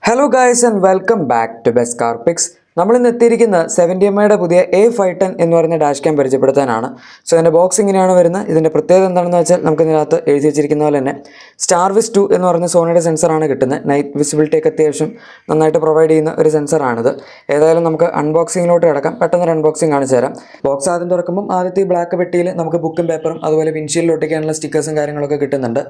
Hello guys and welcome back to best car picks. നമ്മളിന്ന് എത്തിയിരിക്കുന്ന 70MIയുടെ പുതിയ A510 എന്ന് പറയുന്ന ഡാഷ് ക്യാം പരിചയപ്പെടുത്താനാണ്. സോ ഇതിൻ്റെ ബോക്സ് ഇങ്ങനെയാണ് വരുന്നത്. ഇതിൻ്റെ പ്രത്യേകത എന്താണെന്ന് വെച്ചാൽ നമുക്ക് ഇതിനകത്ത് എഴുതി വെച്ചിരിക്കുന്ന പോലെ തന്നെ സ്റ്റാർവിസ് 2 എന്ന് പറയുന്ന സോണിയുടെ സെൻസറാണ് കിട്ടുന്നത്. നൈറ്റ് വിസിബിലിറ്റി ഒക്കെ അത്യാവശ്യം നന്നായിട്ട് പ്രൊവൈഡ് ചെയ്യുന്ന ഒരു സെൻസറാണിത്. ഏതായാലും നമുക്ക് അൺബോക്സിങ്ങിലോട്ട് കിടക്കാം. പെട്ടെന്ന് ഒരു അൺബോക്സിങ് കാണിച്ചു തരാം. ബോക്സ് ആദ്യം തുറക്കുമ്പോൾ ആദ്യത്തെ ഈ ബ്ലാക്ക് പെട്ടിയിൽ നമുക്ക് ബുക്കും പേപ്പറും അതുപോലെ വിൻഷീൽഡിൽ ഒട്ടിക്കാനുള്ള സ്റ്റിക്കേഴ്സും കാര്യങ്ങളൊക്കെ കിട്ടുന്നുണ്ട്.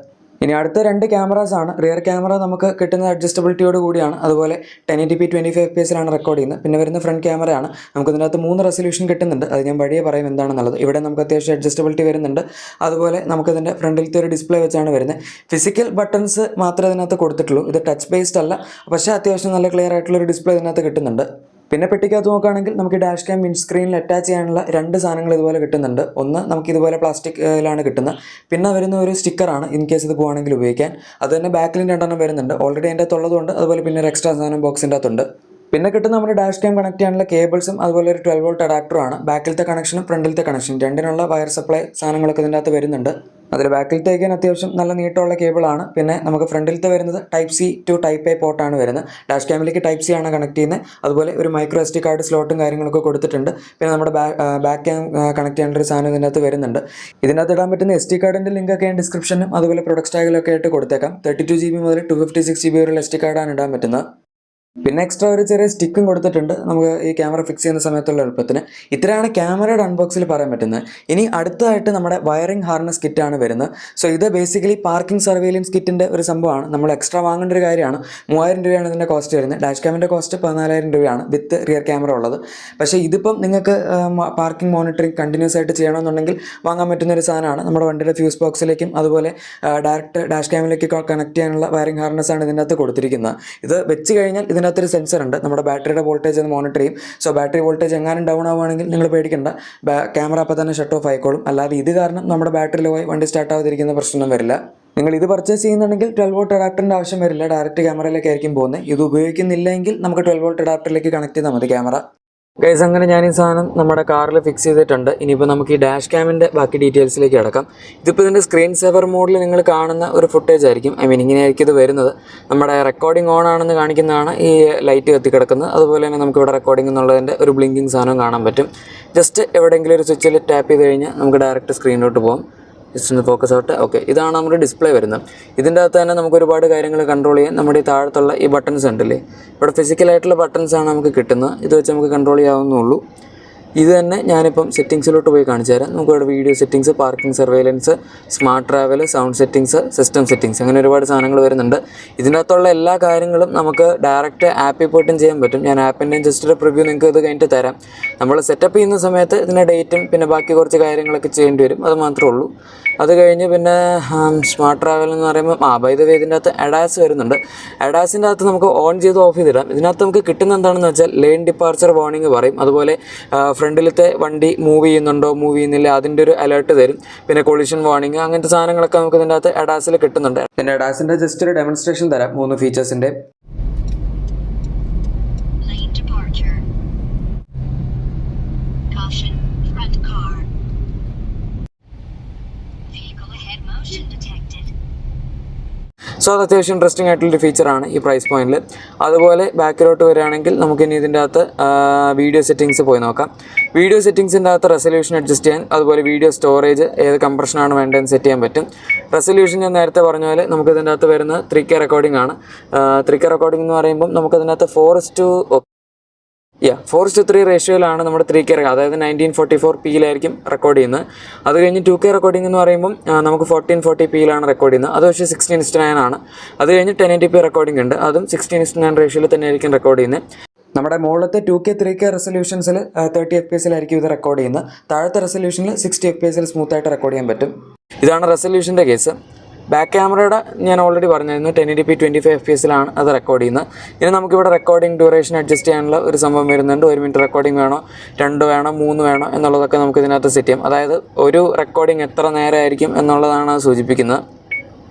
ഇനി അടുത്ത രണ്ട് ക്യാമറാസ് ആണ്. റിയർ ക്യാമറ നമുക്ക് കിട്ടുന്നത് അഡ്ജസ്റ്റബിലിറ്റിയോട് കൂടിയാണ്. അതുപോലെ 1080p 25fps റെക്കോർഡ് ചെയ്യുന്നത്. പിന്നെ വരുന്ന ഫ്രണ്ട് ക്യാമറയാണ്. നമുക്ക് ഇതിനകത്ത് 3 റെസൊല്യൂഷൻ കിട്ടുന്നുണ്ട്. അത് ഞാൻ വഴിയെ പറയും എന്താണെന്നുള്ളത്. ഇവിടെ നമുക്ക് അത്യാവശ്യം അഡ്ജസ്റ്റബിലിറ്റി വരുന്നുണ്ട്. അതുപോലെ നമുക്കിതിൻ്റെ ഫ്രണ്ടിലത്തെ ഒരു ഡിസ്പ്ലേ വെച്ചാണ് വരുന്നത്. ഫിസിക്കൽ ബട്ടൺസ് മാത്രമേ ഇതിനകത്ത് കൊടുത്തിട്ടുള്ളൂ. ഇത് ടച്ച് ബേസ്ഡ് അല്ല, പക്ഷേ അത്യാവശ്യം നല്ല ക്ലിയർ ആയിട്ടുള്ളൊരു ഡിസ്പ്ലേ ഇതിനകത്ത് കിട്ടുന്നുണ്ട്. പിന്നെ പെട്ടിക്കകത്ത് നോക്കുകയാണെങ്കിൽ നമുക്ക് ഡാഷ് ക്യാം വിൻഡ് സ്ക്രീനിൽ അറ്റാച്ച് ചെയ്യാനുള്ള 2 സാധനങ്ങൾ ഇതുപോലെ കിട്ടുന്നുണ്ട്. ഒന്ന് നമുക്ക് ഇതുപോലെ പ്ലാസ്റ്റിക്കിലാണ് കിട്ടുന്നത്. പിന്നെ വരുന്ന ഒരു സ്റ്റിക്കറാണ് ഇൻ കേസ് ഇത് പോകുകയാണെങ്കിൽ ഉപയോഗിക്കാൻ. അത് തന്നെ ബാക്കിലും 2 വരുന്നുണ്ട്. ഓൾറെഡി അതിൻ്റെ അകത്തുള്ളതുകൊണ്ട് അതുപോലെ പിന്നെ ഒരു എക്സ്ട്രാ സാധനം ബോക്സിൻ്റെ അകത്തുണ്ട്. പിന്നെ കിട്ടുന്ന നമ്മുടെ ഡാഷ് ക്യാം കണക്ട് ചെയ്യാനുള്ള കേബിൾസും അതുപോലെ ഒരു 12V അഡാപ്റ്ററുമാണ്. ബാക്കിലത്തെ കണക്ഷനും ഫ്രണ്ടിലത്തെ കണക്ഷൻ രണ്ടിനുള്ള വയർ സപ്ലൈ സാധനങ്ങളൊക്കെ ഇതിൻ്റെ അകത്ത് വരുന്നുണ്ട്. അതിൽ ബാക്കിലത്തേക്ക് അത്യാവശ്യം നല്ല നീട്ടമുള്ള കേബിളാണ്. പിന്നെ നമുക്ക് ഫ്രണ്ടിലത്തെ വരുന്നത് type C to type A പോർട്ടാണ് വരുന്നത്. ഡാഷ് ക്യാമിലേക്ക് ടൈപ്പ് C ആണ് കണക്ട് ചെയ്യുന്നത്. അതുപോലെ ഒരു മൈക്രോ SD കാർഡ് സ്ലോട്ടും കാര്യങ്ങളൊക്കെ കൊടുത്തിട്ടുണ്ട്. പിന്നെ നമ്മുടെ ബാക്ക് ക്യാം കണക്ട് ചെയ്യേണ്ട ഒരു സാധനം ഇതിനകത്ത് വരുന്നുണ്ട്. ഇതിനകത്ത് ഇടാൻ പറ്റുന്ന SD കാർഡിൻ്റെ ലിങ്കൊക്കെ ഞാൻ ഡിസ്ക്രിപ്ഷനും അതുപോലെ പ്രൊഡക്റ്റ് ടാഗിലൊക്കെ ആയിട്ട് കൊടുത്തേക്കാം. 32GB മുതൽ 256GB വരെയുള്ള SD കാർഡാണ് ഇടാൻ പറ്റുന്നത്. പിന്നെ എക്സ്ട്രാ ഒരു ചെറിയ സ്റ്റിക്കും കൊടുത്തിട്ടുണ്ട് നമുക്ക് ഈ ക്യാമറ ഫിക്സ് ചെയ്യുന്ന സമയത്തുള്ള എളുപ്പത്തിന്. ഇത്രയാണ് ക്യാമറയുടെ അൺബോക്സിൽ പറയാൻ പറ്റുന്നത്. ഇനി അടുത്തതായിട്ട് നമ്മുടെ വയറിംഗ് ഹാർനസ് കിറ്റാണ് വരുന്നത്. സോ ഇത് ബേസിക്കലി പാർക്കിംഗ് സർവൈലൻസ് കിറ്റിൻ്റെ ഒരു സംഭവമാണ്. നമ്മൾ എക്സ്ട്രാ വാങ്ങേണ്ട ഒരു കാര്യമാണ്. 3000 രൂപയാണ് ഇതിൻ്റെ കോസ്റ്റ് വരുന്നത്. ഡാഷ് ക്യാമിൻ്റെ കോസ്റ്റ് 14000 രൂപയാണ് വിത്ത് റിയർ ക്യാമറ ഉള്ളത്. പക്ഷേ ഇതിപ്പം നിങ്ങൾക്ക് പാർക്കിംഗ് മോണിറ്ററിംഗ് കണ്ടിന്യൂസ് ആയിട്ട് ചെയ്യണമെന്നുണ്ടെങ്കിൽ വാങ്ങാൻ പറ്റുന്ന ഒരു സാധനമാണ്. നമ്മുടെ വണ്ടിയുടെ ഫ്യൂസ് ബോക്സിലേക്കും അതുപോലെ ഡയറക്റ്റ് ഡാഷ് ക്യാമിലേക്ക് കണക്ട് ചെയ്യാനുള്ള വയറിംഗ് ഹാർനസ് ആണ് ഇതിൻ്റെ അകത്ത് കൊടുത്തിരിക്കുന്നത്. ഇത് വെച്ച് കഴിഞ്ഞാൽ ഇതിനകത്തൊരു സെൻസർ ഉണ്ട്. നമ്മുടെ ബാറ്ററിയുടെ വോൾട്ടേജ് ഒന്ന് മോണിറ്റർ ചെയ്യും. സോ ബാറ്ററി വോൾട്ടേജ് എങ്ങാനും ഡൗൺ ആവുകയാണെങ്കിൽ നിങ്ങൾ പേടിക്കേണ്ട, ക്യാമറ അപ്പോൾ തന്നെ ഷട്ട് ഓഫ് ആയിക്കോളും. അല്ലാതെ ഇത് കാരണം നമ്മുടെ ബാറ്ററി ലോ ആയി വണ്ടി സ്റ്റാർട്ട് ആവാതിരിക്കുന്ന പ്രശ്നമൊന്നും വരില്ല. നിങ്ങൾ ഇത് പർച്ചേസ് ചെയ്യുന്നുണ്ടെങ്കിൽ 12V അഡാപ്റ്ററിൻ്റെ ആവശ്യം വരില്ല. ഡയറക്റ്റ് ക്യാമറയിലേക്കായിരിക്കും പോകുന്നത്. ഇത് ഉപയോഗിക്കുന്നില്ലെങ്കിൽ നമുക്ക് 12V അഡാപ്റ്ററിലേക്ക് കണക്ട് ചെയ്താൽ മതി ക്യാമറ. ഗൈസ്, അങ്ങനെ ഞാൻ ഈ സാധനം നമ്മുടെ കാറിൽ ഫിക്സ് ചെയ്തിട്ടുണ്ട്. ഇനിയിപ്പോൾ നമുക്ക് ഈ ഡാഷ് ക്യാമിൻ്റെ ബാക്കി ഡീറ്റെയിൽസിലേക്ക് കിടക്കാം. ഇതിപ്പോൾ ഇതിൻ്റെ സ്ക്രീൻ സേവർ മോഡിൽ നിങ്ങൾ കാണുന്ന ഒരു ഫുട്ടേജ് ആയിരിക്കും. ഇങ്ങനെയായിരിക്കും ഇത് വരുന്നത്. നമ്മുടെ റെക്കോർഡിംഗ് ഓൺ ആണെന്ന് കാണിക്കുന്നതാണ് ഈ ലൈറ്റ് കത്തി കിടക്കുന്നത്. അതുപോലെ തന്നെ നമുക്കിവിടെ റെക്കോർഡിംഗ് എന്നുള്ളതിൻ്റെ ഒരു ബ്ലിങ്കിങ് സാധനം കാണാൻ പറ്റും. ജസ്റ്റ് എവിടെയെങ്കിലും ഒരു സ്വിച്ചിൽ ടാപ്പ് ചെയ്ത് കഴിഞ്ഞാൽ നമുക്ക് ഡയറക്റ്റ് സ്ക്രീനിലോട്ട് പോകും. ജസ്റ്റ് ഒന്ന് ഫോക്കസ് ആവട്ടെ. ഓക്കെ, ഇതാണ് നമ്മുടെ ഡിസ്പ്ലേ വരുന്നത്. ഇതിൻ്റെ അകത്ത് തന്നെ നമുക്ക് ഒരുപാട് കാര്യങ്ങൾ കൺട്രോൾ ചെയ്യാൻ നമ്മുടെ ഈ താഴത്തുള്ള ഈ ബട്ടൺസ് ഉണ്ടല്ലേ, ഇവിടെ ഫിസിക്കലായിട്ടുള്ള ബട്ടൺസാണ് നമുക്ക് കിട്ടുന്നത്. ഇത് വെച്ച് നമുക്ക് കൺട്രോൾ ചെയ്യാവുന്നുള്ളൂ. ഇത് തന്നെ ഞാനിപ്പം സെറ്റിങ്സിലോട്ട് പോയി കാണിച്ചു തരാം. നമുക്കിവിടെ video settings, parking surveillance, smart travel, sound settings, system settings, അങ്ങനെ ഒരുപാട് സാധനങ്ങൾ വരുന്നുണ്ട്. ഇതിനകത്തുള്ള എല്ലാ കാര്യങ്ങളും നമുക്ക് ഡയറക്റ്റ് ആപ്പിൽ പോയിട്ടും ചെയ്യാൻ പറ്റും. ഞാൻ ആപ്പിൻ്റെയും ജസ്റ്റ് ഒരു പ്രിവ്യൂ നിങ്ങൾക്ക് ഇത് കഴിഞ്ഞിട്ട് തരാം. നമ്മൾ സെറ്റപ്പ് ചെയ്യുന്ന സമയത്ത് ഇതിൻ്റെ ഡേറ്റും പിന്നെ ബാക്കി കുറച്ച് കാര്യങ്ങളൊക്കെ ചെയ്യേണ്ടി വരും. അത് മാത്രമേ ഉള്ളൂ. അത് കഴിഞ്ഞ് പിന്നെ സ്മാർട്ട് ട്രാവൽ എന്ന് പറയുമ്പോൾ ബൈ ദ വേ ഇതിൻ്റെ അകത്ത് അഡാസ് വരുന്നുണ്ട്. അഡാസിൻ്റെ അകത്ത് നമുക്ക് ഓൺ ചെയ്ത് ഓഫ് ചെയ്തിടാം. ഇതിനകത്ത് നമുക്ക് കിട്ടുന്ന എന്താണെന്ന് വെച്ചാൽ ലെയിൻ ഡിപ്പാർച്ചർ വാർണിംഗ് പറയും. അതുപോലെ ഫ്രണ്ടിലത്തെ വണ്ടി മൂവ് ചെയ്യുന്നുണ്ടോ മൂവ് ചെയ്യുന്നില്ല അതിൻ്റെ ഒരു അലേർട്ട് തരും. പിന്നെ കൊളിഷൻ വാർണിംഗ്, അങ്ങനത്തെ സാധനങ്ങളൊക്കെ നമുക്ക് ഇതിൻ്റെ അകത്ത് അഡാസിൽ കിട്ടുന്നുണ്ട്. പിന്നെ അഡാസിൻ്റെ ജസ്റ്റ് ഒരു ഡെമോൺസ്ട്രേഷൻ തരാം 3 ഫീച്ചേഴ്സിൻ്റെ. സോ അത് അത്യാവശ്യം ഇൻട്രസ്റ്റിംഗ് ആയിട്ടുള്ളൊരു ഫീച്ചറാണ് ഈ പ്രൈസ് പോയിന്റിൽ. അതുപോലെ ബാക്കിലോട്ട് വരികയാണെങ്കിൽ നമുക്കിനി ഇതിൻ്റെ അകത്ത് വീഡിയോ സെറ്റിങ്സ് പോയി നോക്കാം. വീഡിയോ സെറ്റിങ്സിൻ്റെ അകത്ത് റെസൊല്യൂഷൻ അഡ്ജസ്റ്റ് ചെയ്യാൻ, അതുപോലെ വീഡിയോ സ്റ്റോറേജ് ഏത് കംപ്രഷനാണ് വേണ്ടതെന്ന് സെറ്റ് ചെയ്യാൻ പറ്റും. റെസൊല്യൂഷൻ ഞാൻ നേരത്തെ പറഞ്ഞ പോലെ നമുക്ക് ഇതിൻ്റെ അകത്ത് വരുന്നത് 3K റെക്കോർഡിംഗ് ആണ്. 3K റെക്കോർഡിംഗ് എന്ന് പറയുമ്പം നമുക്കതിനകത്ത് 4:3 റേഷ്യോയിലാണ് നമ്മുടെ 3K, അതായത് 1944p റെക്കോർഡ് ചെയ്യുന്നത്. അത് കഴിഞ്ഞ് 2K റെക്കോർഡിംഗ് എന്ന് പറയുമ്പം നമുക്ക് 1440p റെക്കോർഡ് ചെയ്യുന്നത്. അത് പക്ഷേ 16:9 ആണ്. അത് കഴിഞ്ഞ് 1080p റെക്കോർഡിംഗ് ഉണ്ട്. അതും 16:9 റേഷ്യോയിൽ തന്നെ ആയിരിക്കും റെക്കോർഡ് ചെയ്യുന്നത്. നമ്മുടെ മുകളിലത്തെ 2K 3K റെസൊല്യൂഷൻസിൽ 30fps ഇത് റെക്കോർഡ് ചെയ്യുന്നത്. താഴത്തെ റെസൊല്യൂഷനിൽ 60fps സ്മൂത്തായിട്ട് റെക്കോർഡ് ചെയ്യാൻ പറ്റും. ഇതാണ് റെസൊല്യൂഷൻ്റെ കേസ്. ബാക്ക് ക്യാമറയുടെ ഞാൻ ഓൾറെഡി പറഞ്ഞിരുന്നു 1080p 25fps അത് റെക്കോർഡ് ചെയ്യുന്നത്. ഇനി നമുക്കിവിടെ റെക്കോർഡിംഗ് ഡ്യൂറേഷൻ അഡ്ജസ്റ്റ് ചെയ്യാനുള്ള ഒരു സംഭവം വരുന്നുണ്ട്. 1 മിനിറ്റ് റെക്കോർഡിംഗ് വേണോ, 2 വേണോ, 3 വേണോ എന്നുള്ളതൊക്കെ നമുക്ക് ഇതിനകത്ത് സെറ്റ് ചെയ്യാം. അതായത് ഒരു റെക്കോർഡിംഗ് എത്ര നേരമായിരിക്കും എന്നുള്ളതാണ് സൂചിപ്പിക്കുന്നത്.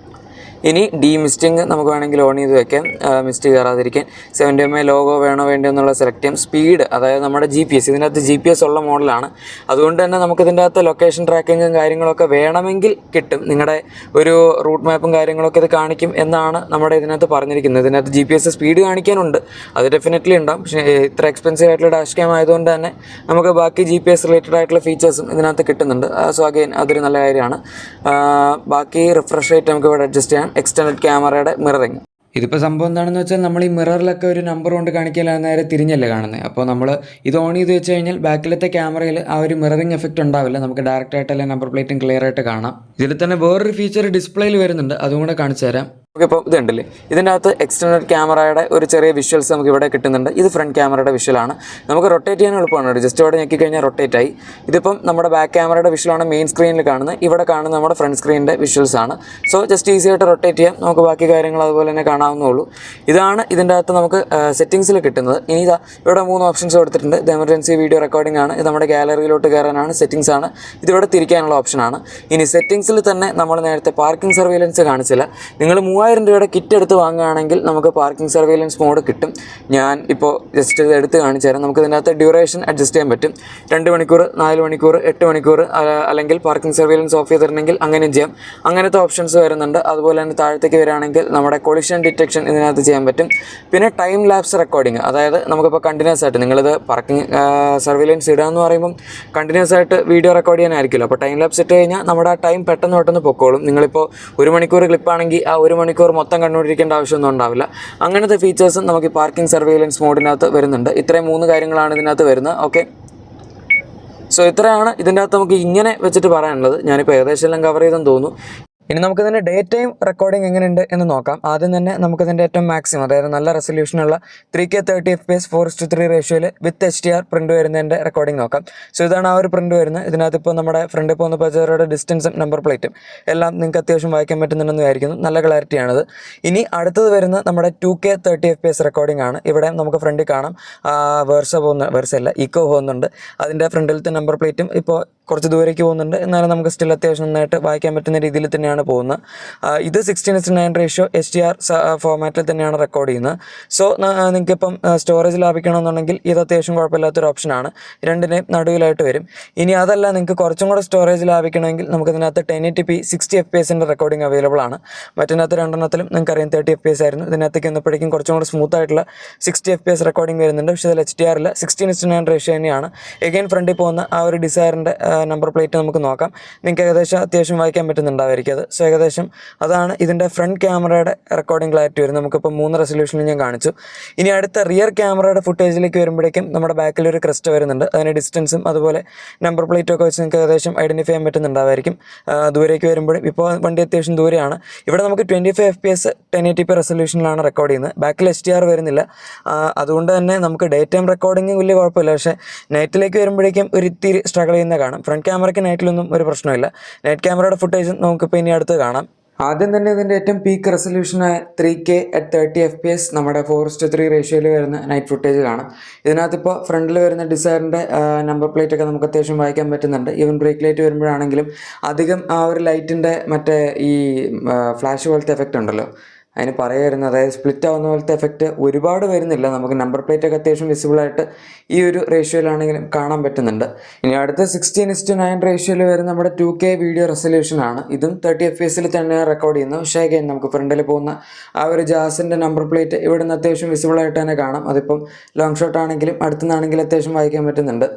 ഇനി ഡീമിസ്റ്റിംഗ് നമുക്ക് വേണമെങ്കിൽ ഓൺ ചെയ്ത് വെക്കാം, മിസ്റ്റ് കയറാതിരിക്കാൻ. 70mm ലോഗോ വേണോ വേണ്ടോ എന്നുള്ളത് സെലക്ട് ചെയ്യാം. സ്പീഡ്, അതായത് നമ്മുടെ GPS, ഇതിനകത്ത് GPS ഉള്ള മോഡലാണ്. അതുകൊണ്ട് തന്നെ നമുക്കിതിൻ്റെ അകത്ത് ലൊക്കേഷൻ ട്രാക്കിങ്ങും കാര്യങ്ങളൊക്കെ വേണമെങ്കിൽ കിട്ടും. നിങ്ങളുടെ ഒരു റൂട്ട് മാപ്പും കാര്യങ്ങളൊക്കെ ഇത് കാണിക്കും എന്നാണ് നമ്മുടെ ഇതിനകത്ത് പറഞ്ഞിരിക്കുന്നത്. ഇതിനകത്ത് GPS സ്പീഡ് കാണിക്കാനുണ്ട്, അത് ഡെഫിനറ്റ്ലി ഉണ്ടാകും. പക്ഷേ ഇത്ര എക്സ്പെൻസീവ് ആയിട്ടുള്ള ഡാഷ് ക്യാം ആയതുകൊണ്ട് തന്നെ നമുക്ക് ബാക്കി GPS റിലേറ്റഡ് ആയിട്ടുള്ള ഫീച്ചേഴ്സും ഇതിനകത്ത് കിട്ടുന്നുണ്ട്. സോ അഗെയിൻ അതൊരു നല്ല കാര്യമാണ്. ബാക്കി റിഫ്രഷ് റേറ്റ് നമുക്ക് ഇവിടെ അഡ്ജസ്റ്റ് ചെയ്യാം. എക്സ്റ്റേണൽ ക്യാമറയുടെ മിററിങ്. ഇതിപ്പോൾ സംഭവം എന്താണെന്ന് വെച്ചാൽ നമ്മൾ ഈ മിററിലൊക്കെ ഒരു നമ്പർ കൊണ്ട് കാണിക്കാൻ നേരെ തിരിഞ്ഞല്ലേ കാണുന്നത്. അപ്പോൾ നമ്മൾ ഇത് ഓൺ ചെയ്ത് വെച്ച് കഴിഞ്ഞാൽ ബാക്കിലത്തെ ക്യാമറയിൽ ആ ഒരു മിററിങ് എഫക്റ്റ് ഉണ്ടാവില്ല. നമുക്ക് ഡയറക്റ്റ് ആയിട്ട് എല്ലാ നമ്പർ പ്ലേറ്റും ക്ലിയർ ആയിട്ട് കാണാം. ഇതിൽ തന്നെ വേറൊരു ഫീച്ചർ ഡിസ്പ്ലേയിൽ വരുന്നുണ്ട്, അതും കൂടെ കാണിച്ചു തരാം. ഓക്കെ, ഇപ്പോൾ ഇതുണ്ടല്ലേ, ഇതിൻ്റെ അകത്ത് എക്സ്റ്റേണൽ ക്യാമറയുടെ ഒരു ചെറിയ വിഷ്വൽസ് നമുക്ക് ഇവിടെ കിട്ടുന്നുണ്ട്. ഇത് ഫ്രണ്ട് ക്യാമറയുടെ വിഷ്വലാണ്. നമുക്ക് റൊട്ടേറ്റ് ചെയ്യാൻ എളുപ്പമാണ്. ജസ്റ്റ് ഇവിടെ ഞെക്കി കഴിഞ്ഞാൽ റൊട്ടേറ്റ് ആയി. ഇതിപ്പം നമ്മുടെ ബാക്ക് ക്യാമറയുടെ വിഷ്വലാണ് മെയിൻ സ്ക്രീനിൽ കാണുന്നത്. ഇവിടെ കാണുന്നത് നമ്മുടെ ഫ്രണ്ട് സ്ക്രീനിൻ്റെ വിഷ്വൽസ് ആണ്. സോ ജസ്റ്റ് ഈസി ആയിട്ട് റൊട്ടേറ്റ് ചെയ്യാം. നമുക്ക് ബാക്കി കാര്യങ്ങൾ അതുപോലെ തന്നെ കാണാവുന്നുള്ളൂ. ഇതാണ് ഇതിൻ്റെ അകത്ത് നമുക്ക് സെറ്റിങ്സിൽ കിട്ടുന്നത്. ഇനി ഇതാ ഇവിടെ 3 ഓപ്ഷൻസ് കൊടുത്തിട്ടുണ്ട്. ഇത് എമർജൻസി വീഡിയോ റെക്കോർഡിംഗ് ആണ്. ഇത് നമ്മുടെ ഗാലറിയിലോട്ട് കയറാനാണ്. സെറ്റിങ്സ് ആണ്. ഇതിവിടെ തിരിക്കാനുള്ള ഓപ്ഷനാണ്. ഇനി സെറ്റിങ്സിൽ തന്നെ നമ്മൾ നേരത്തെ പാർക്കിംഗ് സർവൈലൻസ് കാണിച്ചില്ല. നിങ്ങൾ 3000 രൂപയുടെ കിറ്റ് എടുത്ത് വാങ്ങുകയാണെങ്കിൽ നമുക്ക് പാർക്കിംഗ് സർവൈലൻസ് മോഡ് കിട്ടും. ഞാൻ ഇപ്പോൾ ജസ്റ്റ് ഇത് എടുത്ത് കാണിച്ചു തരാം. നമുക്ക് ഇതിനകത്ത് ഡ്യൂറേഷൻ അഡ്ജസ്റ്റ് ചെയ്യാൻ പറ്റും. 2 മണിക്കൂർ, 4 മണിക്കൂർ, 8 മണിക്കൂർ, അല്ലെങ്കിൽ പാർക്കിംഗ് സർവൈലൻസ് ഓഫ് ചെയ്തിട്ടുണ്ടെങ്കിൽ അങ്ങനെയും ചെയ്യാം. അങ്ങനത്തെ ഓപ്ഷൻസ് വരുന്നുണ്ട്. അതുപോലെ തന്നെ താഴത്തേക്ക് വരികയാണെങ്കിൽ നമ്മുടെ കൊളിഷൻ ഡിറ്റക്ഷൻ ഇതിനകത്ത് ചെയ്യാൻ പറ്റും. പിന്നെ ടൈം ലാപ്സ് റെക്കോർഡിങ്, അതായത് നമുക്കിപ്പോൾ കണ്ടിന്യൂസ് ആയിട്ട് നിങ്ങളിത് പാർക്കിംഗ് സർവൈലൻസ് ഇടുക എന്ന് പറയുമ്പം കണ്ടിന്യൂസ് ആയിട്ട് വീഡിയോ റെക്കോർഡ് ചെയ്യാനായിരിക്കുമല്ലോ. അപ്പോൾ ടൈം ലാപ്സ് ഇട്ട് കഴിഞ്ഞാൽ നമ്മുടെ ആ ടൈം പെട്ടെന്ന് പൊക്കോളും. നിങ്ങളിപ്പോൾ 1 മണിക്കൂർ ക്ലിപ്പാണെങ്കിൽ ആ 1 മണിക്കൂർ മൊത്തം കണ്ടുകൊണ്ടിരിക്കേണ്ട ആവശ്യമൊന്നും ഉണ്ടാവില്ല. അങ്ങനത്തെ ഫീച്ചേഴ്സും നമുക്ക് പാർക്കിംഗ് സർവൈലൻസ് മോഡിനകത്ത് വരുന്നുണ്ട്. ഇത്രയും 3 കാര്യങ്ങളാണ് ഇതിനകത്ത് വരുന്നത്. ഓക്കെ, സോ ഇത്രയാണ് ഇതിൻ്റെ അകത്ത് നമുക്ക് ഇങ്ങനെ വെച്ചിട്ട് പറയാനുള്ളത്. ഞാനിപ്പോൾ ഏകദേശം എല്ലാം കവർ ചെയ്തെന്ന് തോന്നുന്നു. ഇനി നമുക്കിതിൻ്റെ ഡേ ടൈം റെക്കോർഡിംഗ് എങ്ങനെയുണ്ട് എന്ന് നോക്കാം. ആദ്യം തന്നെ നമുക്കിതിൻ്റെ ഏറ്റവും മാക്സിമം, അതായത് നല്ല റെസൊല്യൂഷനുള്ള 3K 30 FPS 4:3 റേഷ്യോയിൽ വിത്ത് HDR പ്രിൻറ്റ് വരുന്നതിൻ്റെ റെക്കോർഡിംഗ് നോക്കാം. സോ ഇതാണ് ആ ഒരു പ്രിൻറ്റ് വരുന്നത്. ഇതിനകത്ത് ഇപ്പോൾ നമ്മുടെ ഫ്രണ്ടിൽ പോകുന്ന പച്ചക്കറിയുടെ ഡിസ്റ്റൻസും നമ്പർ പ്ലേറ്റും എല്ലാം നിങ്ങൾക്ക് അത്യാവശ്യം വായിക്കാൻ പറ്റുന്നുണ്ടെന്ന് വിചാരിക്കുന്നു. നല്ല ക്ലാരിറ്റിയാണിത്. ഇനി അടുത്തത് വരുന്നത് നമ്മുടെ 2K 30 FPS റെക്കോർഡിംഗ് ആണ്. ഇവിടെ നമുക്ക് ഫ്രണ്ടിൽ കാണാം വേർസല്ല ഇക്കോ പോകുന്നുണ്ട്. അതിൻ്റെ ഫ്രണ്ടിലത്തെ നമ്പർ പ്ലേറ്റും ഇപ്പോൾ കുറച്ച് ദൂരേക്ക് പോകുന്നുണ്ട്. എന്നാലും നമുക്ക് സ്റ്റിൽ അത്യാവശ്യം നന്നായിട്ട് വായിക്കാൻ പറ്റുന്ന രീതിയിൽ തന്നെയാണ് പോകുന്നത്. ഇത് 16:9 റേഷ്യോ HDR ഫോമാറ്റിൽ തന്നെയാണ് റെക്കോർഡ് ചെയ്യുന്നത്. സോ നിങ്ങൾക്കിപ്പം സ്റ്റോറേജ് ലാഭിക്കണമെന്നുണ്ടെങ്കിൽ ഇത് അത്യാവശ്യം കുഴപ്പമില്ലാത്തൊരു ഓപ്ഷനാണ്. രണ്ടിനെയും നടുവിലായിട്ട് വരും. ഇനി അതല്ല, നിങ്ങൾക്ക് കുറച്ചും കൂടെ സ്റ്റോറേജ് ലാഭിക്കണമെങ്കിൽ നമുക്കിതിനകത്ത് 1080p 60 FPS റെക്കോർഡിംഗ് അവൈലബിൾ ആണ്. മറ്റിനകത്ത് രണ്ടെണ്ണത്തിലും നിങ്ങൾക്കറിയാം 30 FPS ആയിരുന്നു. ഇതിനകത്തേക്ക് വന്നപ്പോഴേക്കും കുറച്ചും കൂടെ സ്മൂത്ത് ആയിട്ടുള്ള 60 FPS റെക്കോർഡിംഗ് വരുന്നുണ്ട്. പക്ഷേ ഇതിൽ HDR ഇല്ല. 16:9 റേഷ്യോ തന്നെയാണ്. എഗെയിൻ ഫ്രണ്ടിൽ പോകുന്ന ആ ഒരു ഡിസയറിൻ്റെ നമ്പർ പ്ലേറ്റ് നമുക്ക് നോക്കാം. നിങ്ങൾക്ക് ഏകദേശം അത്യാവശ്യം വായിക്കാൻ പറ്റുന്നുണ്ടായിരിക്കും അത്. സോ ഏകദേശം അതാണ് ഇതിൻ്റെ ഫ്രണ്ട് ക്യാമറയുടെ റെക്കോർഡിംഗ് ക്ലാരിറ്റി വരുന്നത്. നമുക്കിപ്പോൾ 3 റെസൊല്യൂഷനിൽ ഞാൻ കാണിച്ചു. ഇനി അടുത്ത റിയർ ക്യാമറയുടെ ഫുട്ടേജിലേക്ക് വരുമ്പോഴേക്കും നമ്മുടെ ബാക്കിൽ ഒരു ക്രസ്റ്റ് വരുന്നുണ്ട്. അതിന് ഡിസ്റ്റൻസും അതുപോലെ നമ്പർ പ്ലേറ്റും ഒക്കെ വെച്ച് നിങ്ങൾക്ക് ഏകദേശം ഐഡൻറ്റിഫൈ ചെയ്യാൻ പറ്റുന്നുണ്ടായിരിക്കും. ദൂരേക്ക് വരുമ്പോഴും ഇപ്പോൾ വണ്ടി അത്യാവശ്യം ദൂരെയാണ്. ഇവിടെ നമുക്ക് 25 FPS 1080p റെസൊല്യൂഷനിലാണ് റെക്കോർഡ് ചെയ്യുന്നത്. ബാക്കിൽ HDR വരുന്നില്ല. അതുകൊണ്ട് തന്നെ നമുക്ക് ഡേ ടൈം റെക്കോർഡിംഗ് വലിയ കുഴപ്പമില്ല. പക്ഷേ നൈറ്റിലേക്ക് വരുമ്പോഴേക്കും ഒരു ഇത്തിരി സ്ട്രഗിൾ ചെയ്യുന്ന കാണാം. ഫ്രണ്ട് ക്യാമറയ്ക്ക് നൈറ്റിലൊന്നും ഒരു പ്രശ്നമില്ല. നൈറ്റ് ക്യാമറയുടെ ഫുട്ടേജ് നമുക്കിപ്പോൾ ഇനി അടുത്ത് കാണാം. ആദ്യം തന്നെ ഇതിൻ്റെ ഏറ്റവും പീക്ക് റെസൊല്യൂഷനായ 3K 30 FPS നമ്മുടെ 4:3 റേഷ്യോയിൽ വരുന്ന നൈറ്റ് ഫുട്ടേജ് കാണാം. ഇതിനകത്തിപ്പോൾ ഫ്രണ്ടിൽ വരുന്ന ഡിസയറിൻ്റെ നമ്പർ പ്ലേറ്റ് ഒക്കെ നമുക്ക് അത്യാവശ്യം വായിക്കാൻ പറ്റുന്നുണ്ട്. ഈവൻ ബ്രേക്ക് ലൈറ്റ് വരുമ്പോഴാണെങ്കിലും അധികം ആ ഒരു ലൈറ്റിൻ്റെ മറ്റേ ഈ ഫ്ലാഷ് പോലത്തെ എഫക്റ്റ് ഉണ്ടല്ലോ, അതിന് പറയുമായിരുന്നു, അതായത് സ്പ്ലിറ്റ് ആവുന്ന പോലത്തെ എഫക്റ്റ് ഒരുപാട് വരുന്നില്ല. നമുക്ക് നമ്പർ പ്ലേറ്റ് ഒക്കെ അത്യാവശ്യം വിസിബിളായിട്ട് ഈ ഒരു റേഷ്യോയിലാണെങ്കിലും കാണാൻ പറ്റുന്നുണ്ട്. ഇനി അടുത്ത 16:9 റേഷ്യോയിൽ വരുന്ന നമ്മുടെ 2K വീഡിയോ റെസൊല്യൂഷനാണ്. ഇതും 30 FPS തന്നെയാണ് റെക്കോർഡ് ചെയ്യുന്നത്. പക്ഷേ അഗൈൻ നമുക്ക് ഫ്രണ്ടിൽ പോകുന്ന ആ ഒരു ജാസിൻ്റെ നമ്പർ പ്ലേറ്റ് ഇവിടെ നിന്ന് അത്യാവശ്യം വിസിബിളായിട്ട് തന്നെ കാണാം. അതിപ്പം ലോങ് ഷോട്ട് ആണെങ്കിലും അടുത്തുനിന്നാണെങ്കിലും അത്യാവശ്യം വായിക്കാൻ പറ്റുന്നുണ്ട്.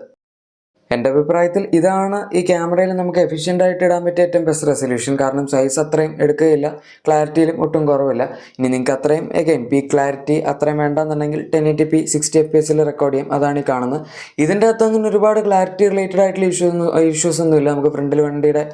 എൻ്റെ അഭിപ്രായത്തിൽ ഇതാണ് ഈ ക്യാമറയിൽ നമുക്ക് എഫിഷ്യൻ്റ് ആയിട്ട് ഇടാൻ പറ്റിയ ഏറ്റവും ബെസ്റ്റ് റെസൊല്യൂഷൻ. കാരണം സൈസ് അത്രയും എടുക്കുകയില്ല, ക്ലാരിറ്റിയിലും ഒട്ടും കുറവില്ല. ഇനി നിങ്ങൾക്ക് അത്രയും എഗൈൻ പീക്ക് ക്ലാരിറ്റി അത്രയും വേണ്ടെന്നുണ്ടെങ്കിൽ 1080p 60 FPS റെക്കോർഡ് ചെയ്യും. അതാണ് ഈ കാണുന്നത്. ഇതിൻ്റെ അകത്ത് അങ്ങനെ ഒരുപാട് ക്ലാരിറ്റി റിലേറ്റഡ് ആയിട്ടുള്ള ഇഷ്യൂസ് ഒന്നുമില്ല. നമുക്ക് ഫ്രണ്ടിൽ വണ്ടിയുടെ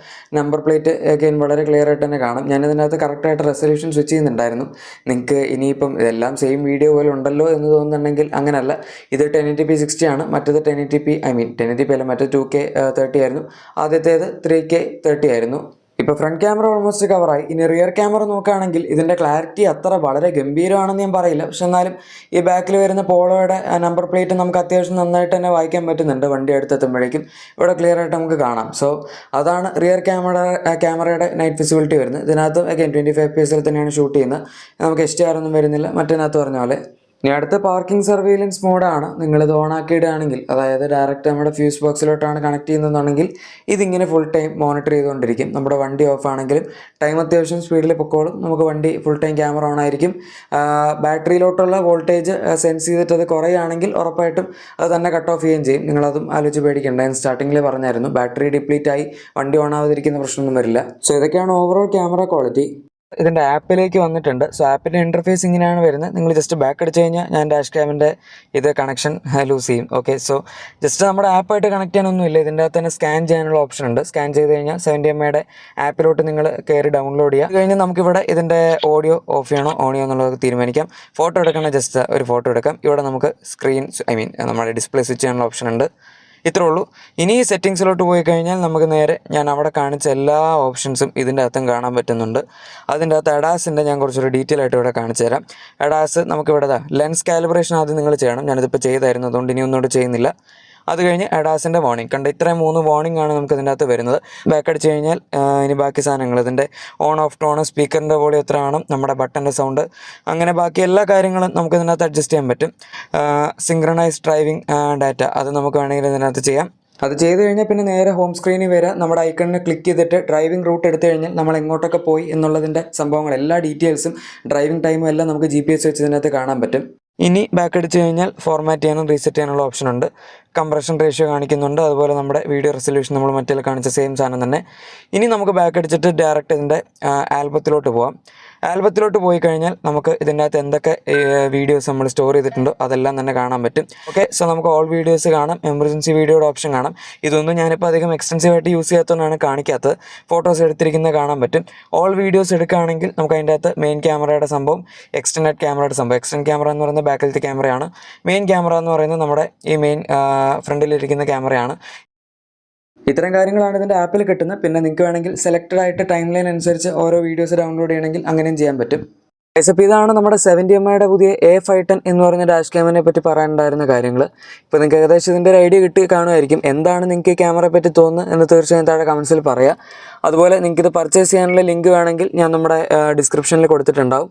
നമ്പർ പ്ലേറ്റ് എഗൈൻ വളരെ ക്ലിയർ ആയിട്ട് തന്നെ കാണാം. ഞാനിതിനകത്ത് കറക്റ്റായിട്ട് റെസൊല്യൂഷൻ സ്വിച്ച് ചെയ്യുന്നുണ്ടായിരുന്നു. നിങ്ങൾക്ക് ഇനിയിപ്പം ഇതെല്ലാം സെയിം വീഡിയോ പോലെ ഉണ്ടല്ലോ എന്ന് തോന്നുന്നുണ്ടെങ്കിൽ അങ്ങനെയല്ല. ഇത് 1080p 60 ആണ്, മറ്റത് 1080p 1080p മറ്റേ 2K 30 ആയിരുന്നു. ആദ്യത്തേത് 3K 30 ആയിരുന്നു. ഇപ്പോൾ ഫ്രണ്ട് ക്യാമറ ഓൾമോസ്റ്റ് കവറായി. ഇനി റിയർ ക്യാമറ നോക്കുകയാണെങ്കിൽ ഇതിൻ്റെ ക്ലാരിറ്റി അത്ര വളരെ ഗംഭീരമാണെന്ന് ഞാൻ പറയില്ല. പക്ഷെ എന്നാലും ഈ ബാക്കിൽ വരുന്ന പോളോയുടെ നമ്പർ പ്ലേറ്റ് നമുക്ക് അത്യാവശ്യം നന്നായിട്ട് തന്നെ വായിക്കാൻ പറ്റുന്നുണ്ട്. വണ്ടി അടുത്തെത്തുമ്പോഴേക്കും ഇവിടെ ക്ലിയർ ആയിട്ട് നമുക്ക് കാണാം. സോ അതാണ് റിയർ ക്യാമറയുടെ നൈറ്റ് വിസിബിലിറ്റി വരുന്നത്. ഇതിനകത്ത് അഗൈൻ 25 fps തന്നെയാണ് ഷൂട്ട് ചെയ്യുന്നത്. നമുക്ക് HDR ഒന്നും വരുന്നില്ല മറ്റേതിനകത്ത് പറഞ്ഞ പോലെ. ഇനി അടുത്ത പാർക്കിംഗ് സർവീലൻസ് മോഡാണ്. നിങ്ങളിത് ഓൺ ആക്കിയിടുകയാണെങ്കിൽ, അതായത് ഡയറക്റ്റ് നമ്മുടെ ഫ്യൂസ് ബോക്സിലോട്ടാണ് കണക്ട് ചെയ്യുന്നതെന്നുണ്ടെങ്കിൽ ഇതിങ്ങനെ ഫുൾ ടൈം മോണിറ്റർ ചെയ്തുകൊണ്ടിരിക്കും. നമ്മുടെ വണ്ടി ഓഫ് ആണെങ്കിലും ടൈം അത്യാവശ്യം സ്പീഡിൽ പൊക്കോളും. നമുക്ക് വണ്ടി ഫുൾ ടൈം ക്യാമറ ഓൺ ആയിരിക്കും. ബാറ്ററിയിലോട്ടുള്ള വോൾട്ടേജ് സെൻസ് ചെയ്തിട്ട് അത് കുറയുകയാണെങ്കിൽ ഉറപ്പായിട്ടും അത് തന്നെ കട്ട് ഓഫ് ചെയ്യുകയും ചെയ്യും. നിങ്ങളതും ആലോചിച്ച് പേടിക്കേണ്ട. ഞാൻ സ്റ്റാർട്ടിങ്ങിൽ പറഞ്ഞായിരുന്നു വണ്ടി ഡിപ്ലീറ്റ് ആയി വണ്ടി ഓൺ ആവാതിരിക്കുന്ന പ്രശ്നമൊന്നും വരില്ല. സോ ഇതൊക്കെയാണ് ഓവറോൾ ക്യാമറ ക്വാളിറ്റി. ഇതിൻ്റെ ആപ്പിലേക്ക് വന്നിട്ടുണ്ട്. സോ ആപ്പിൻ്റെ ഇൻ്റർഫേസ് ഇങ്ങനെയാണ് വരുന്നത്. നിങ്ങൾ ജസ്റ്റ് ബാക്ക് അടിച്ച് കഴിഞ്ഞാൽ ഞാൻ ഡാഷ് ക്യാമിൻ്റെ ഇത് കണക്ഷൻ ലൂസ് ചെയ്യും. ഓക്കെ, സോ ജസ്റ്റ് നമ്മുടെ ആപ്പായിട്ട് കണക്ട് ചെയ്യാനൊന്നുമില്ല. ഇതിൻ്റെ അകത്ത് തന്നെ സ്കാൻ ചെയ്യാനുള്ള ഓപ്ഷൻ ഉണ്ട്. സ്കാൻ ചെയ്ത് കഴിഞ്ഞാൽ 70mm ആപ്പിലോട്ട് നിങ്ങൾ കയറി ഡൗൺലോഡ് ചെയ്യുക. കഴിഞ്ഞ് നമുക്കിവിടെ ഇതിൻ്റെ ഓഡിയോ ഓഫ് ചെയ്യണോ ഓൺ ചെയ്യണോ എന്നുള്ളത് തീരുമാനിക്കാം. ഫോട്ടോ എടുക്കണ ജസ്റ്റ് ഒരു ഫോട്ടോ എടുക്കാം. ഇവിടെ നമുക്ക് സ്ക്രീൻ നമ്മുടെ ഡിസ്പ്ലേ സ്വിച്ച് ചെയ്യാനുള്ള ഓപ്ഷൻ ഉണ്ട്. ഇത്രേ ഉള്ളൂ. ഇനി ഈ സെറ്റിങ്സിലോട്ട് പോയി കഴിഞ്ഞാൽ നമുക്ക് നേരെ ഞാൻ അവിടെ കാണിച്ച എല്ലാ ഓപ്ഷൻസും ഇതിൻ്റെ അകത്തും കാണാൻ പറ്റുന്നുണ്ട്. അതിൻ്റെ അകത്ത് എഡാസിൻ്റെ ഞാൻ കുറച്ചൊരു ഡീറ്റെയിൽ ആയിട്ട് ഇവിടെ കാണിച്ചു തരാം. എഡാസ് നമുക്കിവിടെ ലെൻസ് കാലിബ്രേഷൻ ആദ്യം നിങ്ങൾ ചെയ്യണം. ഞാനിതിപ്പോൾ ചെയ്തായിരുന്നു, അതുകൊണ്ട് ഇനി ഒന്നുകൂടെ ചെയ്യുന്നില്ല. അത് കഴിഞ്ഞ് എഡാസിൻ്റെ വാർണിംഗ് കണ്ട് ഇത്രയും 3 വാർണിംഗ് ആണ് നമുക്ക് ഇതിൻ്റെ അകത്ത് വരുന്നത്. ബാക്ക് അടിച്ച് കഴിഞ്ഞാൽ ഇനി ബാക്കി സാധനങ്ങൾ ഇതിൻ്റെ ഓൺ ഓഫ് ടോൺ, സ്പീക്കറിൻ്റെ വോളിയം എത്ര ആണ്, നമ്മുടെ ബട്ടൻ്റെ സൗണ്ട്, അങ്ങനെ ബാക്കി എല്ലാ കാര്യങ്ങളും നമുക്ക് ഇതിനകത്ത് അഡ്ജസ്റ്റ് ചെയ്യാൻ പറ്റും. സിങ്ക്രണൈസ് ഡ്രൈവിംഗ് ഡാറ്റ അത് നമുക്ക് വേണമെങ്കിൽ ഇതിനകത്ത് ചെയ്യാം. അത് ചെയ്ത് കഴിഞ്ഞാൽ പിന്നെ നേരെ ഹോം സ്ക്രീനിൽ വരെ നമ്മുടെ ഐക്കണിനെ ക്ലിക്ക് ചെയ്തിട്ട് ഡ്രൈവിംഗ് റൂട്ട് എടുത്തു കഴിഞ്ഞാൽ നമ്മൾ എങ്ങോട്ടൊക്കെ പോയി എന്നുള്ളതിൻ്റെ സംഭവങ്ങൾ എല്ലാ ഡീറ്റെയിൽസും ഡ്രൈവിംഗ് ടൈമും എല്ലാം നമുക്ക് GPS വെച്ച് ഇതിനകത്ത് കാണാൻ പറ്റും. ഇനി ബാക്ക് അടിച്ച് കഴിഞ്ഞാൽ ഫോർമാറ്റ് ചെയ്യാനും റീസെറ്റ് ചെയ്യാനുള്ള ഓപ്ഷൻ ഉണ്ട്. കംപ്രഷൻ റേഷ്യോ കാണിക്കുന്നുണ്ട്. അതുപോലെ നമ്മുടെ വീഡിയോ റെസൊല്യൂഷൻ നമ്മൾ മറ്റേ കാണിച്ച സെയിം സാധനം തന്നെ. ഇനി നമുക്ക് ബാക്ക് അടിച്ചിട്ട് ഡയറക്റ്റ് ഇതിൻ്റെ ആൽബത്തിലോട്ട് പോകാം. ആൽബത്തിലോട്ട് പോയി കഴിഞ്ഞാൽ നമുക്ക് ഇതിൻ്റെ അകത്ത് എന്തൊക്കെ വീഡിയോസ് നമ്മൾ സ്റ്റോർ ചെയ്തിട്ടുണ്ടോ അതെല്ലാം തന്നെ കാണാൻ പറ്റും. ഓക്കെ, സോ നമുക്ക് ഓൾ വീഡിയോസ് കാണാം. എമർജൻസി വീഡിയോയുടെ ഓപ്ഷൻ കാണാം. ഇതൊന്നും ഞാനിപ്പോൾ അധികം എക്സ്റ്റൻസീവായിട്ട് യൂസ് ചെയ്യാത്തതുകൊണ്ടാണ് കാണിക്കാത്തത്. ഫോട്ടോസ് എടുത്തിരിക്കുന്നത് കാണാൻ പറ്റും. ഓൾ വീഡിയോസ് എടുക്കുകയാണെങ്കിൽ നമുക്ക് അതിൻ്റെ അകത്ത് മെയിൻ ക്യാമറയുടെ സംഭവം, എക്സ്റ്റൻഡ് ക്യാമറയുടെ സംഭവം. എക്സ്റ്റൻഡ് ക്യാമറ എന്ന് പറയുന്നത് ബാക്കിലത്തെ ക്യാമറയാണ്. മെയിൻ ക്യാമറ എന്ന് പറയുന്നത് നമ്മുടെ ഈ മെയിൻ ഫ്രണ്ടിലിരിക്കുന്ന ക്യാമറയാണ്. ഇത്തരം കാര്യങ്ങളാണ് ഇതിൻ്റെ ആപ്പിൽ കിട്ടുന്നത്. പിന്നെ നിങ്ങൾക്ക് വേണമെങ്കിൽ സെലക്റ്റഡ് ആയിട്ട് ടൈം ലൈൻ അനുസരിച്ച് ഓരോ വീഡിയോസ് ഡൗൺലോഡ് ചെയ്യണമെങ്കിൽ അങ്ങനെയും ചെയ്യാൻ പറ്റും. അപ്പോൾ ഇതാണ് നമ്മുടെ 70mm പുതിയ A510 എന്ന് പറഞ്ഞ ഡാഷ് ക്യാമിനെ പറ്റി പറയാനുണ്ടായിരുന്ന കാര്യങ്ങൾ. ഇപ്പോൾ നിങ്ങൾക്ക് ഏകദേശം ഇതിൻ്റെ ഒരു ഐഡിയ കിട്ടി കാണുമായിരിക്കും. എന്താണ് നിങ്ങൾക്ക് ഈ ക്യാമറയെ പറ്റി തോന്നുന്നത് എന്ന് തീർച്ചയായും താഴെ കമൻസിൽ പറയുക. അതുപോലെ നിങ്ങൾക്കിത് പർച്ചേസ് ചെയ്യാനുള്ള ലിങ്ക് വേണമെങ്കിൽ ഞാൻ നമ്മുടെ ഡിസ്ക്രിപ്ഷനിൽ കൊടുത്തിട്ടുണ്ടാവും.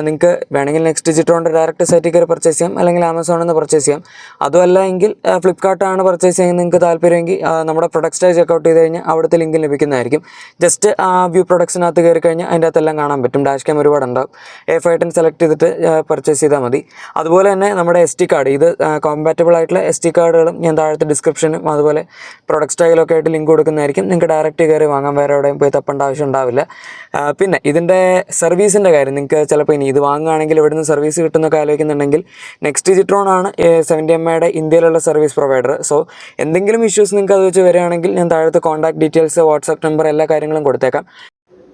നിങ്ങൾക്ക് വേണമെങ്കിൽ നെക്സ്റ്റ് ഡിജിറ്റോണിൻ്റെ ഡയറക്റ്റ് സൈറ്റിൽ കയറി പർച്ചേസ് ചെയ്യാം, അല്ലെങ്കിൽ ആമസോണിൽ നിന്ന് പർച്ചേസ് ചെയ്യാം. അതുമല്ല എങ്കിൽ ഫ്ലിപ്കാർട്ടാണ് പർച്ചേസ് ചെയ്യുന്നത് നിങ്ങൾക്ക് താല്പര്യമെങ്കിൽ നമ്മുടെ പ്രൊഡക്ട്സ് ചെക്കൗട്ട് ചെയ്ത് കഴിഞ്ഞാൽ അവിടുത്തെ ലിങ്ക് ലഭിക്കുന്നതായിരിക്കും. ജസ്റ്റ് ആ വ്യൂ പ്രൊഡക്ട്സിനകത്ത് കയറി കഴിഞ്ഞാൽ അതിൻ്റെ അകത്തെല്ലാം കാണാൻ പറ്റും. ഡാഷ് ക്യാം ഒരുപാടുണ്ടാവും. A510 സെലക്ട് ചെയ്തിട്ട് പർച്ചേസ് ചെയ്താൽ മതി. അതുപോലെ തന്നെ നമ്മുടെ SD കാർഡ്, ഇത് കോമ്പാറ്റബിൾ ആയിട്ടുള്ള SD കാർഡുകളും ഞാൻ താഴത്തെ ഡിസ്ക്രിപ്ഷനും അതുപോലെ പ്രൊഡക്റ്റ് സ്റ്റൈലൊക്കെ ആയിട്ട് ലിങ്ക് കൊടുക്കുന്നതായിരിക്കും. നിങ്ങൾക്ക് ഡയറക്റ്റ് കയറി വാങ്ങാം, വേറെ എവിടെയും പോയി തപ്പേണ്ട ആവശ്യം ഉണ്ടാവില്ല. പിന്നെ ഇതിൻ്റെ സർവീസിൻ്റെ കാര്യം, നിങ്ങൾക്ക് ചിലപ്പോൾ ഇനി ഇത് വാങ്ങുകയാണെങ്കിൽ ഇവിടുന്ന് സർവീസ് കിട്ടുന്നൊക്കെ ആലോചിക്കുന്നുണ്ടെങ്കിൽ നെക്സ്റ്റ് ഡിജിട്രോൺ ആണ് 70mm ഇന്ത്യയിലുള്ള സർവീസ് പ്രൊവൈഡർ. സോ എന്തെങ്കിലും ഇഷ്യൂസ് നിങ്ങൾക്ക് അത് വെച്ച് വരികയാണെങ്കിൽ ഞാൻ താഴത്തെ കോൺടാക്ട് ഡീറ്റെയിൽസ്, വാട്സാപ്പ് നമ്പർ, എല്ലാ കാര്യങ്ങളും കൊടുത്തേക്കാം.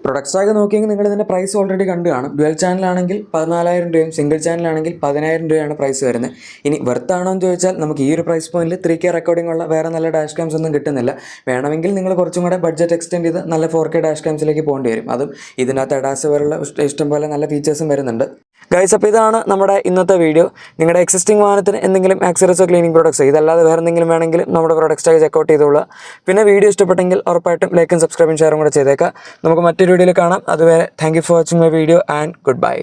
പ്രൊഡക്ട്സ് ടാഗ് നോക്കിയെങ്കിൽ നിങ്ങൾ ഇതിൻ്റെ പ്രൈസ് ഓൾറെഡി കണ്ടു കാണും. ഡ്യുവൽ ചാനലാണെങ്കിൽ 14,000 രൂപയും സിംഗിൾ ചാനലാണെങ്കിൽ 10,000 രൂപയാണ് പ്രൈസ് വരുന്നത്. ഇനി വെർത്താണോ എന്ന് ചോദിച്ചാൽ നമുക്ക് ഈ ഒരു പ്രൈസ് പോയിന്റിൽ 3K റെക്കോർഡിംഗ് ഉള്ള വേറെ നല്ല ഡാഷ് ക്യാംസ് ഒന്നും കിട്ടുന്നില്ല. വേണമെങ്കിൽ നിങ്ങൾ കുറച്ചും കൂടെ ബഡ്ജറ്റ് എക്സ്റ്റെൻഡ് ചെയ്ത് നല്ല 4K ഡാഷ് ക്യാംസിലേക്ക് പോകേണ്ടി വരും. അതും ഇതിനകത്ത് എഡാസ് പോലുള്ള ഇഷ്ടംപോലെ നല്ല ഫീച്ചേഴ്സും വരുന്നുണ്ട്. ഗൈസ്, അപ്പോൾ ഇതാണ് നമ്മുടെ ഇന്നത്തെ വീഡിയോ. നിങ്ങളുടെ എക്സിസ്റ്റിംഗ് വാഹനത്തിന് എന്തെങ്കിലും ആക്സറീസോ ക്ലീനിങ് പ്രോഡക്ട്സ് ഇതല്ലാതെ വേറെ എന്തെങ്കിലും വേണമെങ്കിലും നമ്മുടെ പ്രൊഡക്ട്സ് ടാഗ് ചെക്കൗട്ട് ചെയ്തോളുക. പിന്നെ വീഡിയോ ഇഷ്ടപ്പെട്ടെങ്കിൽ ഉറപ്പായിട്ടും ലൈക്കും സബ്സ്ക്രൈബും ഷെയറും കൂടെ ചെയ്തേക്കാം. നമുക്ക് മറ്റൊരു വീഡിയോയിൽ കാണാം. അതുവരെ thank you for watching my video and good bye.